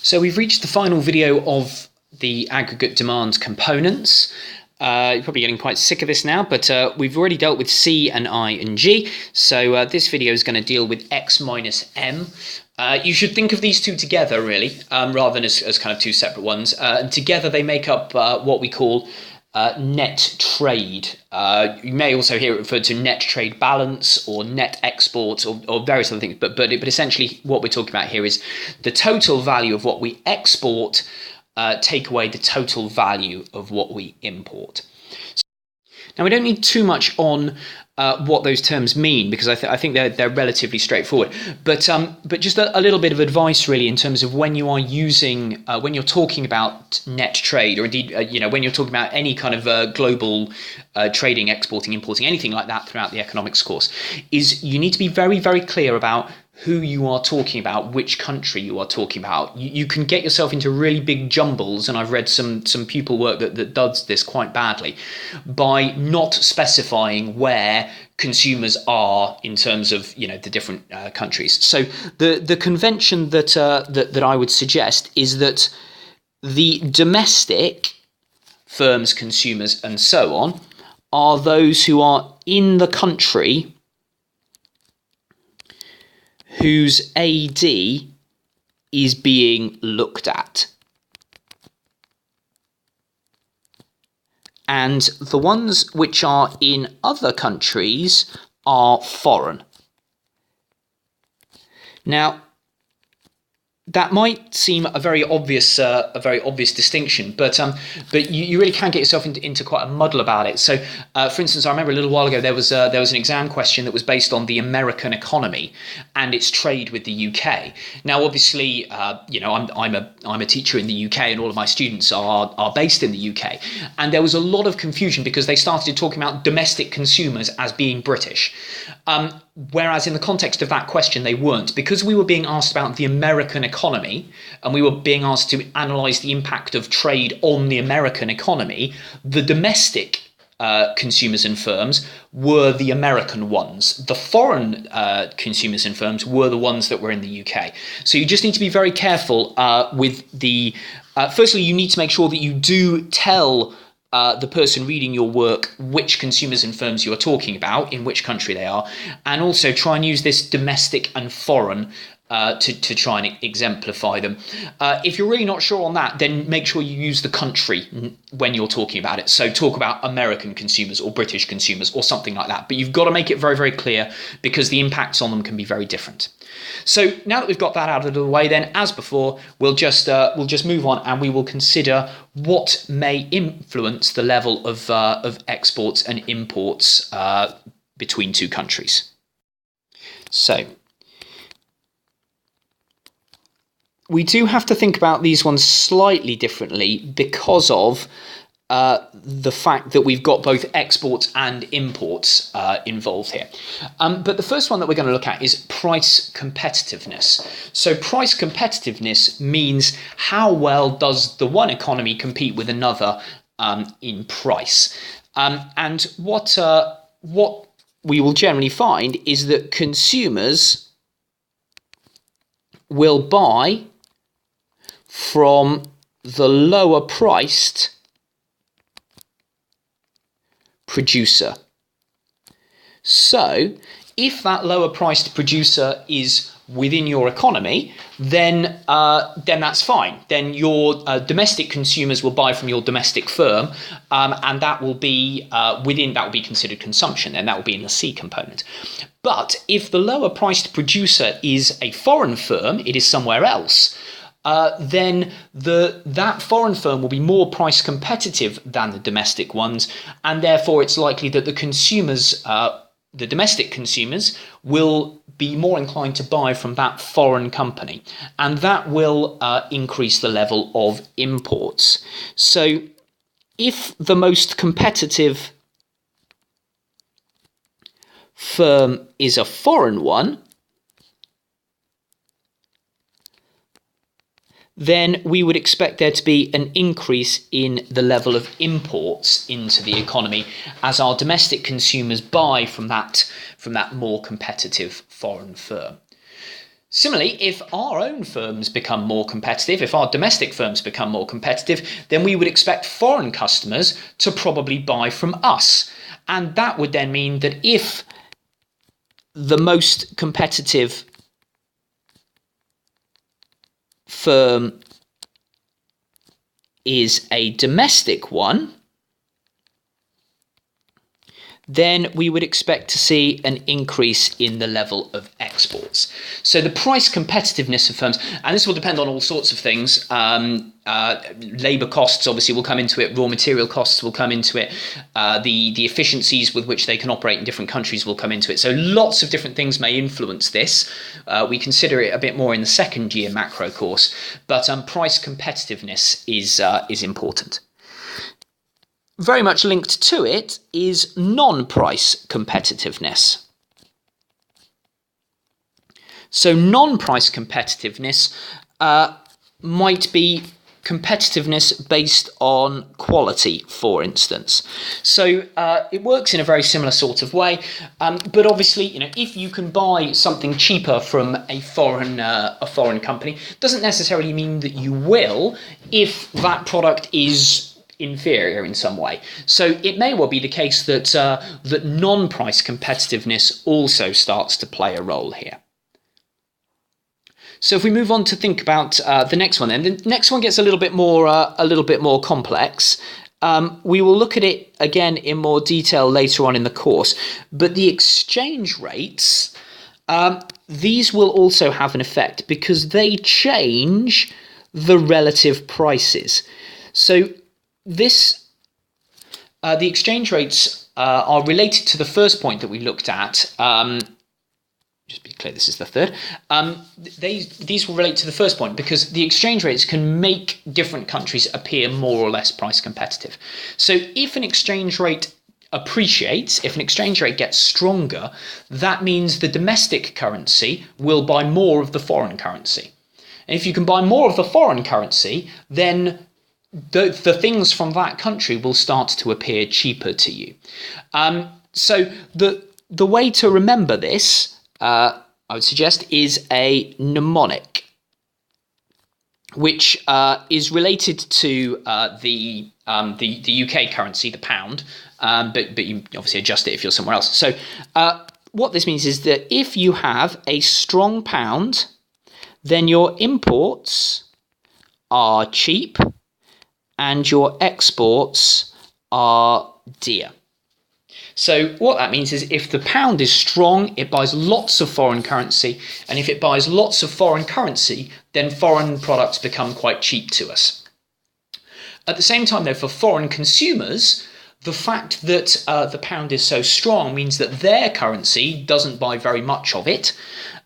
So we've reached the final video of the aggregate demand components. You're probably getting quite sick of this now, but we've already dealt with C and I and G. So this video is going to deal with X minus M. You should think of these two together, really, rather than as kind of two separate ones. And together they make up what we call net trade. You may also hear it referred to net trade balance or net exports or various other things, but essentially what we're talking about here is the total value of what we export take away the total value of what we import. Now, we don't need too much on what those terms mean, because I think they're relatively straightforward. But just a little bit of advice, really, in terms of when you are using, when you're talking about net trade, or indeed, when you're talking about any kind of global trading, exporting, importing, anything like that throughout the economics course, is you need to be very, very clear about who you are talking about, which country you are talking about. You can get yourself into really big jumbles, and I've read some pupil work that does this quite badly, by not specifying where consumers are in terms of the different countries. So the convention that I would suggest is that the domestic firms, consumers, and so on are those who are in the country whose AD is being looked at. And the ones which are in other countries are foreign. Now, that might seem a very obvious distinction, but you really can get yourself into quite a muddle about it. So, for instance, I remember a little while ago there was an exam question that was based on the American economy and its trade with the UK. Now, obviously, I'm a teacher in the UK, and all of my students are based in the UK, and there was a lot of confusion because they started talking about domestic consumers as being British. Whereas in the context of that question, they weren't, because we were being asked about the American economy and we were being asked to analyse the impact of trade on the American economy. The domestic consumers and firms were the American ones. The foreign consumers and firms were the ones that were in the UK. So you just need to be very careful with the... firstly, you need to make sure that you do tell the person reading your work which consumers and firms you are talking about, in which country they are, and also try and use this domestic and foreign to try and exemplify them. If you're really not sure on that, then make sure you use the country when you're talking about it. So talk about American consumers or British consumers or something like that. But you've got to make it very, very clear, because the impacts on them can be very different. So now that we've got that out of the way, then, as before, we'll just move on, and we will consider what may influence the level of exports and imports between two countries. So we do have to think about these ones slightly differently because of the fact that we've got both exports and imports involved here. But the first one that we're going to look at is price competitiveness. So price competitiveness means how well does the one economy compete with another in price. And what we will generally find is that consumers will buy from the lower priced producer. So if that lower priced producer is within your economy, then that's fine. Then your domestic consumers will buy from your domestic firm, and that will be considered consumption, and that will be in the C component. But if the lower priced producer is a foreign firm, it is somewhere else, then that foreign firm will be more price competitive than the domestic ones, and therefore it's likely that the consumers, the domestic consumers, will be more inclined to buy from that foreign company, and that will increase the level of imports. So if the most competitive firm is a foreign one, then we would expect there to be an increase in the level of imports into the economy as our domestic consumers buy from that more competitive foreign firm. Similarly, if our own firms become more competitive, if our domestic firms become more competitive, then we would expect foreign customers to probably buy from us. And that would then mean that if the most competitive firm is a domestic one, then we would expect to see an increase in the level of exports. So the price competitiveness of firms, and this will depend on all sorts of things. Labour costs obviously will come into it, raw material costs will come into it, the efficiencies with which they can operate in different countries will come into it. So lots of different things may influence this. We consider it a bit more in the second year macro course, but price competitiveness is important. Very much linked to it is non-price competitiveness. So non-price competitiveness might be competitiveness based on quality, for instance. So it works in a very similar sort of way, but obviously, if you can buy something cheaper from a foreign company, doesn't necessarily mean that you will if that product is inferior in some way. So it may well be the case that that non-price competitiveness also starts to play a role here. So if we move on to think about the next one, then the next one gets a little bit more complex. We will look at it again in more detail later on in the course, but the exchange rates, these will also have an effect because they change the relative prices. So the exchange rates are related to the first point that we looked at. Just be clear, this is the third. These will relate to the first point because the exchange rates can make different countries appear more or less price competitive. So if an exchange rate appreciates, if an exchange rate gets stronger, that means the domestic currency will buy more of the foreign currency. And if you can buy more of the foreign currency, then the things from that country will start to appear cheaper to you. So the way to remember this, I would suggest, is a mnemonic, which is related to the UK currency, the pound, but you obviously adjust it if you're somewhere else. So what this means is that if you have a strong pound, then your imports are cheap and your exports are dear. So what that means is if the pound is strong, it buys lots of foreign currency, and if it buys lots of foreign currency, then foreign products become quite cheap to us. At the same time, though, for foreign consumers, the fact that the pound is so strong means that their currency doesn't buy very much of it,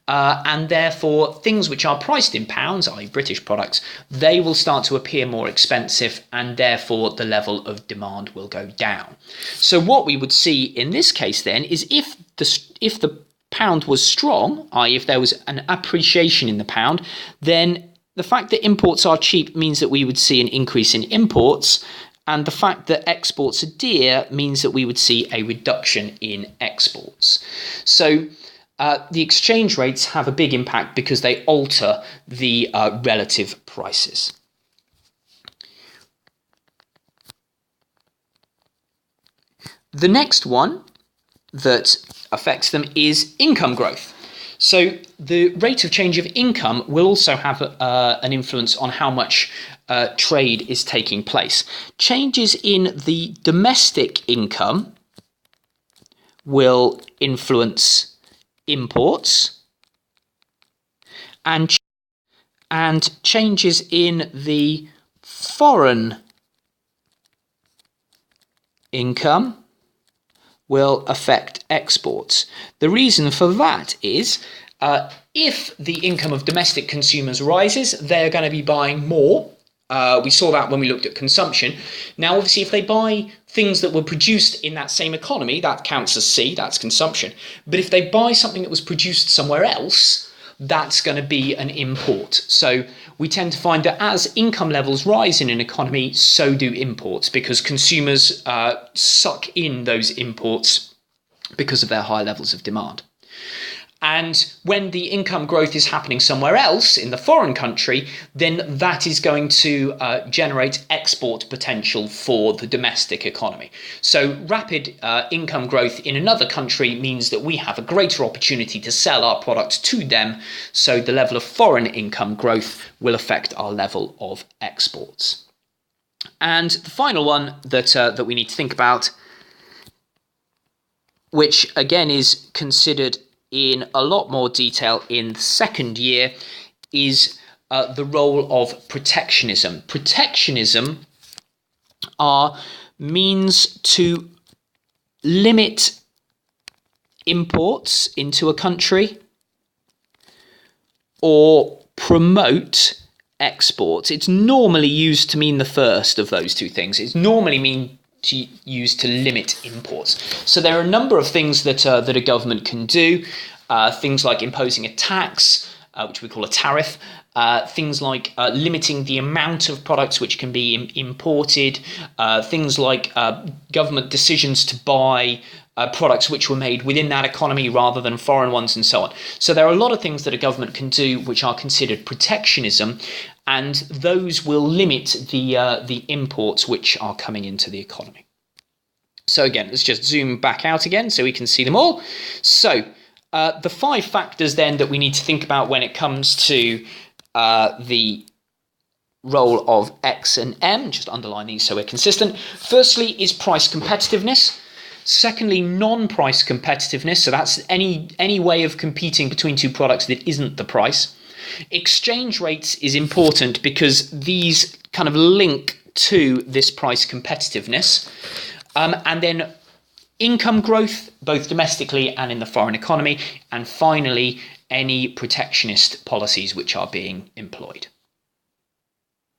and therefore things which are priced in pounds, i.e. British products, they will start to appear more expensive, and therefore the level of demand will go down. So what we would see in this case then is if the pound was strong, i.e. if there was an appreciation in the pound, then the fact that imports are cheap means that we would see an increase in imports, and the fact that exports are dear means that we would see a reduction in exports. So the exchange rates have a big impact because they alter the relative prices. The next one that affects them is income growth. So the rate of change of income will also have an influence on how much trade is taking place. Changes in the domestic income will influence imports, and changes in the foreign income will affect exports. The reason for that is if the income of domestic consumers rises, they're going to be buying more. We saw that when we looked at consumption. Now, obviously, if they buy things that were produced in that same economy, that counts as C, that's consumption. But if they buy something that was produced somewhere else, that's going to be an import. So we tend to find that as income levels rise in an economy, so do imports, because consumers suck in those imports because of their high levels of demand. And when the income growth is happening somewhere else in the foreign country, then that is going to generate export potential for the domestic economy. So rapid income growth in another country means that we have a greater opportunity to sell our products to them. So the level of foreign income growth will affect our level of exports. And the final one that we need to think about, which again is considered in a lot more detail in the second year, is the role of protectionism. Protectionism are means to limit imports into a country or promote exports. It's normally used to mean the first of those two things. It's normally used to limit imports. So there are a number of things that a government can do. Things like imposing a tax, which we call a tariff. Things like limiting the amount of products which can be imported. Things like government decisions to buy products which were made within that economy rather than foreign ones, and so on. So there are a lot of things that a government can do which are considered protectionism, and those will limit the imports which are coming into the economy. So again, let's just zoom back out again so we can see them all. So the 5 factors then that we need to think about when it comes to the role of X and M, just underline these so we're consistent. Firstly is price competitiveness. Secondly, non-price competitiveness, so that's any way of competing between two products that isn't the price. Exchange rates is important because these kind of link to this price competitiveness. And then income growth, both domestically and in the foreign economy. And finally, any protectionist policies which are being employed.